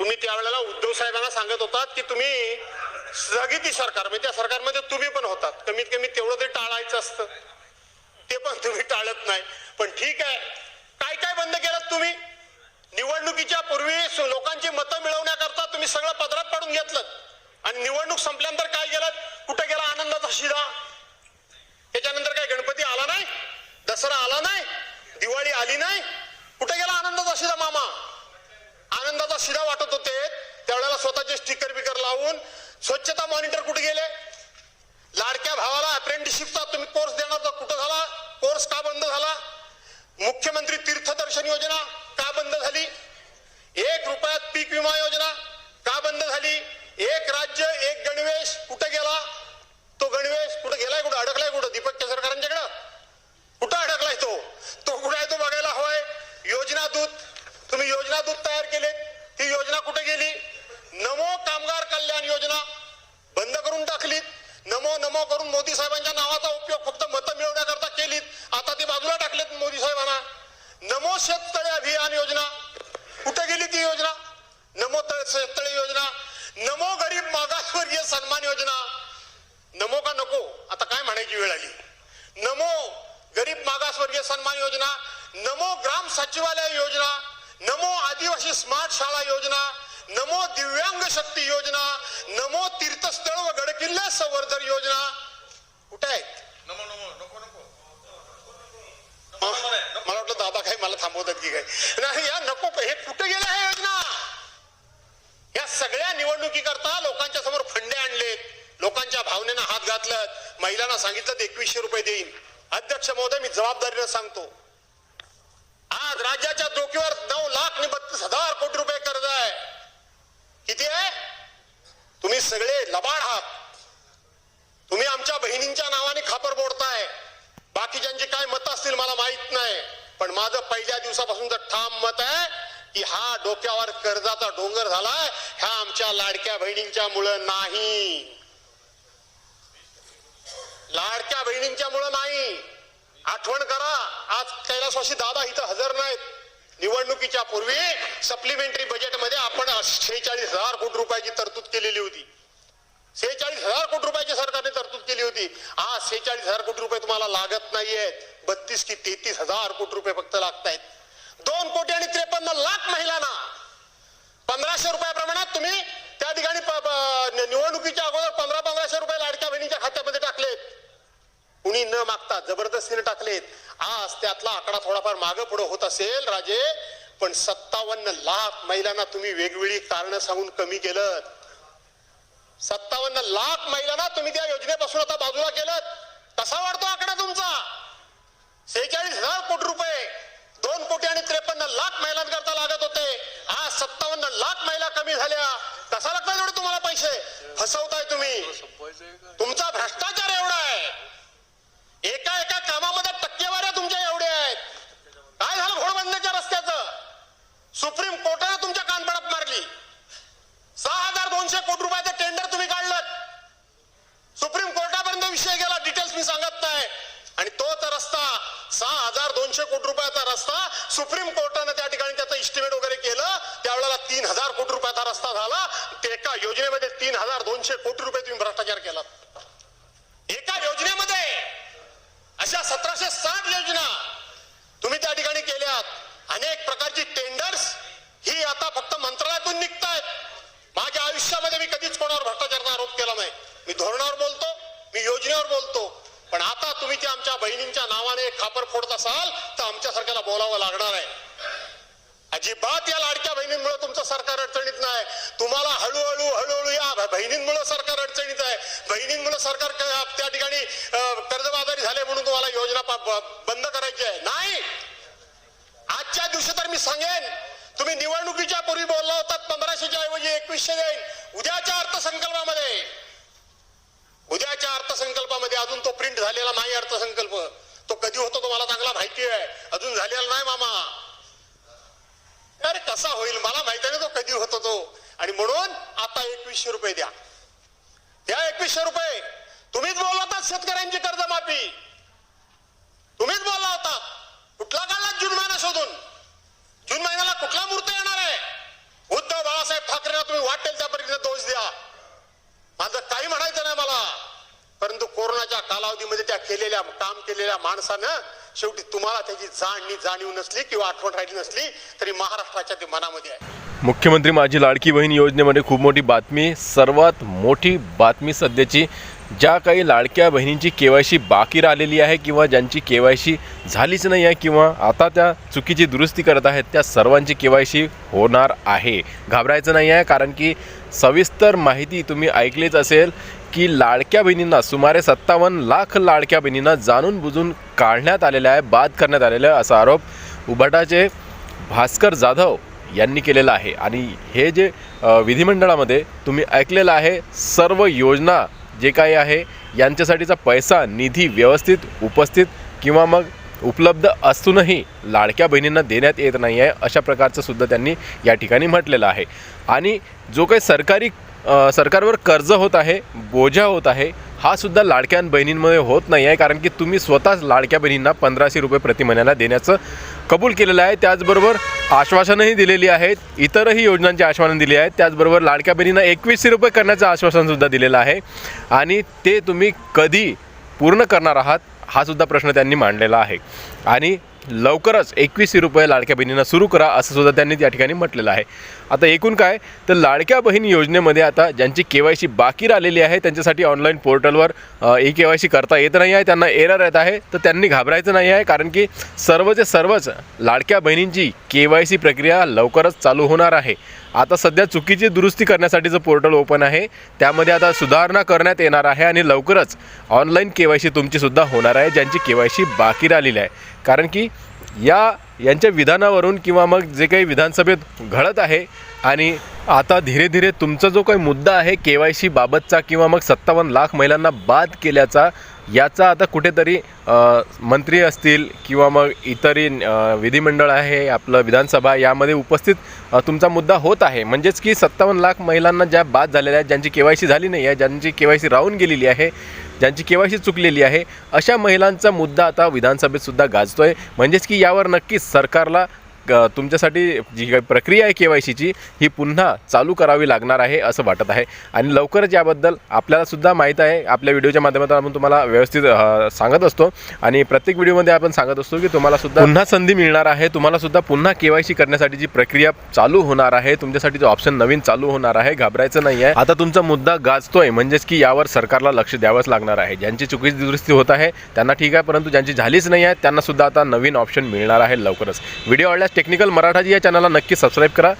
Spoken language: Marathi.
तुम्ही त्यावेळेला उद्धव साहेबांना सांगत होतात की तुम्ही स्थगिती सरकार, म्हणजे त्या सरकारमध्ये तुम्ही पण होतात, कमीत कमी तेवढं ते टाळायचं असतं, ते पण तुम्ही टाळत नाही. पण ठीक आहे, काय काय बंद केलं तुम्ही? निवडणुकीच्या पूर्वी लोकांची मतं मिळवण्याकरता तुम्ही सगळं पदरात पाडून घेतलं आणि निवडणूक संपल्यानंतर काय केलं? कुठे गेला आनंदाचा शिदा? त्याच्यानंतर काय गणपती आला नाही, दसरा आला नाही, दिवाळी आली नाही, कुठे गेला आनंदाचा शिदा? मामा आनंदाचा शिदा वाटत होते त्यावेळेला स्वतःचे स्टिकर बिकर लावून. स्वच्छता मॉनिटर कुठे गेले? लाडक्या भावाला अप्रेंटिसशिपचा तुम्ही कोर्स देणार तर कुठं झाला? कोर्स का बंद झाला? मुख्यमंत्री तीर्थदर्शन योजना का बंद झाली? 1 रुपयात पीक विमा योजना का बंद झाली? एक राज्य एक गणवेश कुठे गेला? तो गणवेश कुठे गेलाय? कुठं अडकलाय? कुठं दीपक केसरकरांच्याकडं कुठं अडकलाय? तो कुठे आहे? तो बघायला हवाय. योजना दूत, तुम्ही योजना दूत तयार केले, ती योजना कुठे गेली? नमो कामगार कल्याण योजना बंद करून टाकलीत. नमो नमो करून मोदी साहेबांच्या नावाचा उपयोग फक्त मतं मिळवण्याकरता केलीत, आता ती बाजूला टाकलेत मोदी साहेबांना. नमो शेततळे अभियान योजना कुठे गेली? ती योजना नमो शेततळे योजना. नमो गरीब मागासवर्गीय सन्मान योजना, नमो का नको आता काय म्हणायची वेळ आली. नमो गरीब मागासवर्गीय सन्मान योजना, नमो ग्राम सचिवालय योजना, नमो आदिवासी स्मार्ट शाळा योजना, नमो दिव्यांग शक्ती योजना, नमो तीर्थस्थळ व गडकिल्ले संवर्धन योजना कुठे आहेत? नमो नमो नको नको. मला वाटलं दादा काय मला थांबवतात की काय? नाही या नको, हे कुठे गेल्या ह्या योजना? या सगळ्या निवडणुकी करता लोकांच्या समोर फंडे आणलेत, लोकांच्या भावनेनं हात घातलं, महिलांना सांगितलं 2100 रुपये देईन. अध्यक्ष महोदय, मी जबाबदारीने सांगतो, आज राज्याच्या डोक्यावर 9,32,000 कोटी रुपये कर्ज आहे. किती आहे? तुम्ही सगळे लबाड आहात. तुम्ही आमच्या बहिणींच्या नावाने खापर बोडताय. बाकीच्यांची काय मत असतील मला माहित नाही, पण माझं पहिल्या दिवसापासूनच ठाम मत आहे की हा डोक्यावर कर्जाचा डोंगर झालाय ह्या आमच्या लाडक्या बहिणींच्या मुळे नाही, लाडक्या बहिणींच्या मुळे नाही. आठवण करा, आज कैलासवासी दादा इथं हजर नाहीत. निवडणुकीच्या पूर्वी सप्लिमेंटरी बजेटमध्ये आपण 46,000 कोटी रुपयाची तरतूद केलेली होती. 46,000 कोटी रुपयाची सरकारने तरतूद केली होती. आज 46,000 कोटी रुपये तुम्हाला लागत नाहीयेत, 32 की 33,000 कोटी रुपये फक्त लागतायत. 2,53,00,000 महिलांना 1,500 रुपयाप्रमाणात तुम्ही त्या ठिकाणी निवडणुकीच्या अगोदर 1500 रुपये लाडक्या बहिणीच्या खात्यामध्ये टाकलेत. कुणी न मागता जबरदस्तीने टाकलेत. आज त्यातला आकडा थोडाफार मागे पुढे होत असेल राजे, पण 57 लाख महिलांना तुम्ही वेगवेगळी कारण सांगून कमी केलं. 57 लाख महिलांना तुम्ही त्या योजनेपासून आता बाजूला केलं. कसा वाढतो आकडा तुमचा? 46,000 कोटी रुपये 2,53,00,000 महिलांकरता लागत होते, आज 57 लाख महिला कमी झाल्या. कसा लागतात एवढे तुम्हाला पैसे? फसवताय तुम्ही. तुमचा भ्रष्टाचार एवढा आहे, एका एका कामामध्ये टक्केवाऱ्या तुमच्या एवढ्या आहेत. काय झालं घोडबंदरच्या रस्त्याचं? सुप्रीम कोर्टाने तुमच्या कानपडात मारली. 6,200 कोटी रुपयाचं टेंडर तुम्ही काढलं, सुप्रीम कोर्टापर्यंत विषय गेला, डिटेल्स मी सांगत नाही. आणि तोच रस्ता 6,200 कोटी रुपयाचा रस्ता सुप्रीम कोर्टाने त्या ठिकाणी त्याचं इस्टिमेट वगैरे केलं, त्यावेळेला 3,000 कोटी रुपयाचा रस्ता झाला. एका योजनेमध्ये 3,200 कोटी रुपये तुम्ही भ्रष्टाचार केला. एका योजनेमध्ये अशा 1760 योजना तुम्ही त्या ठिकाणी केल्यात. अनेक प्रकारची टेंडर्स ही आता फक्त मंत्रालयातून निघतायत. माझ्या आयुष्यामध्ये मी कधीच कोणावर भ्रष्टाचाराचा आरोप केला नाही. मी धोरणावर बोलतो, मी योजनेवर बोलतो, पण आता तुम्ही त्या आमच्या बहिणींच्या नावाने खापर फोडत असाल तर आमच्यासारख्याला बोलावं लागणार आहे. अजिबात या लाडक्या बहिणींमुळे तुमचं सरकार अडचणीत नाही. तुम्हाला हळूहळू या बहिणींमुळे सरकार अडचणीत आहे. बहिणींमुळे सरकार त्या ठिकाणी कर्जबाजारी झाले म्हणून तुम्हाला योजना बंद करायची आहे नाही. आजच्या दिवशी तर मी सांगेन, तुम्ही निवडणुकीच्या पूर्वी बोलला होता 1500च्या ऐवजी 2100 देईल. उद्याच्या अर्थसंकल्पामध्ये अजून तो प्रिंट झालेला नाही. अर्थसंकल्प तो कधी होतो तुम्हाला चांगला माहिती आहे, अजून झालेला नाही मामा. अरे कसा होईल मला माहिती आहे ना तो कधी होतो तो. आणि म्हणून आता 2100 रुपये द्या. त्या 2100 रुपये तुम्हीच बोलला होता. शेतकऱ्यांची कर्जमाफी तुम्हीच बोलला होता. कुठला काढला जून महिना शोधून? जून महिन्याला कुठला मुहूर्त येणार आहे? उद्धव बाळासाहेब ठाकरे काम केलेल्या माणसानं शेवटी तुम्हाला त्याची जाणीव नसली किंवा आठवण राहिली नसली तरी महाराष्ट्राच्या ते मनामध्ये आहे. मुख्यमंत्री माझी लाडकी बहीण योजनेमध्ये खूप मोठी बातमी, सर्वात मोठी बातमी सध्याची. ज्या काही लाडक्या बहिणींची KYC बाकी राहिलेली आहे किंवा ज्यांची KYC झालीच नाही आहे किंवा आता त्या चुकीची दुरुस्ती करत आहेत, त्या सर्वांची KYC होणार आहे. घाबरायचं नाही आहे, कारण की सविस्तर माहिती तुम्ही ऐकलीच असेल की लाडक्या बहिणींना सुमारे 57 लाख लाडक्या बहिणींना जाणून बुजून काढण्यात आलेला आहे, बाद करण्यात आलेला आहे, असा आरोप उभाटाचे भास्कर जाधव यांनी केलेला आहे. आणि हे जे विधिमंडळामध्ये तुम्ही ऐकलेलं आहे, सर्व योजना जे काही आहे यांच्यासाठीचा पैसा निधी व्यवस्थित उपस्थित किंवा मग उपलब्ध असूनही लाडक्या बहिणींना देण्यात येत नाही आहे, अशा प्रकारचं सुद्धा त्यांनी या ठिकाणी म्हटलेलं आहे. आणि जो काही सरकारवर कर्ज होत आहे, बोजा होत आहे, हा सुद्धा लाडक्या बहिणींमध्ये होत नाही आहे, कारण की तुम्ही स्वतःच लाडक्या बहिणींना 1500 रुपये प्रति महिन्याला देण्याचं कबूल केलेलं आहे. त्याचबरोबर आश्वासनही दिलेली आहेत, इतरही योजनांची आश्वासन दिली आहेत. त्याचबरोबर लाडक्या बहिणींना 2100 रुपये करण्याचं आश्वासनसुद्धा दिलेलं आहे आणि ते तुम्ही कधी पूर्ण करणार आहात हा सुद्धा प्रश्न त्यांनी मांडलेला आहे. आणि लवकरच 2100 रुपये लाडक्या बहिणींना सुरू करा असं सुद्धा त्यांनी त्या ठिकाणी म्हटलेलं आहे. आता एकूण काय तर लाडक्या बहीण योजनेमध्ये आता ज्यांची KYC बाकी राहिलेली आहे त्यांच्यासाठी ऑनलाईन पोर्टलवर KYC करता येत नाही आहे, त्यांना एरर येत आहे, तर त्यांनी घाबरायचं नाही आहे, कारण की सर्वच लाडक्या बहिणींची KYC प्रक्रिया लवकरच चालू होणार आहे. आता सध्या चुकीची दुरुस्ती करण्यासाठीचं पोर्टल ओपन आहे, त्यामध्ये आता सुधारणा करण्यात येणार आहे आणि लवकरच ऑनलाईन KYC तुमचीसुद्धा होणार आहे ज्यांची KYC बाकी राहिलेली आहे. कारण की यांच्या विधानावरून किंवा मग जे काही विधानसभेत घडत आहे आणि आता धीरे धीरे तुमचा जो काही मुद्दा आहे KYC बाबतचा किंवा मग 57 लाख महिलांना बाद केल्याचा, याचा आता कुठेतरी मंत्री असतील किंवा मग इतरही विधिमंडळ आहे आपलं विधानसभा, यामध्ये उपस्थित तुमचा मुद्दा होत आहे. म्हणजेच की 57 लाख महिलांना ज्या बाद झालेल्या आहेत, ज्यांची KYC झाली नाही आहे, ज्यांची KYC राहून गेलेली आहे, ज्यांची KYC चुकलेली आहे, अशा महिलांचा मुद्दा आता विधानसभेत सुद्धा गाजतोय. म्हणजेच की यावर नक्कीच सरकारला तुमच्यासाठी जी काही प्रक्रिया आहे KYCची ही पुन्हा चालू करावी लागणार आहे असं वाटत आहे. आणि लवकरच याबद्दल आपल्यालासुद्धा माहीत आहे, आपल्या व्हिडिओच्या माध्यमातून आपण तुम्हाला व्यवस्थित सांगत असतो आणि प्रत्येक व्हिडिओमध्ये आपण सांगत असतो की तुम्हालासुद्धा पुन्हा संधी मिळणार आहे, तुम्हालासुद्धा पुन्हा KYC करण्यासाठी जी प्रक्रिया चालू होणार आहे, तुमच्यासाठी जो ऑप्शन नवीन चालू होणार आहे. घाबरायचं नाही आहे, आता तुमचा मुद्दा गाजतोय, म्हणजेच की यावर सरकारला लक्ष द्यावंच लागणार आहे. ज्यांची चुकीची दुरुस्ती होत आहे त्यांना ठीक आहे, परंतु ज्यांची झालीच नाही आहे त्यांनासुद्धा आता नवीन ऑप्शन मिळणार आहे लवकरच. व्हिडिओ आवडल्यास टेक्निकल मराठाजी या चॅनलला नक्की सबस्क्राईब करा.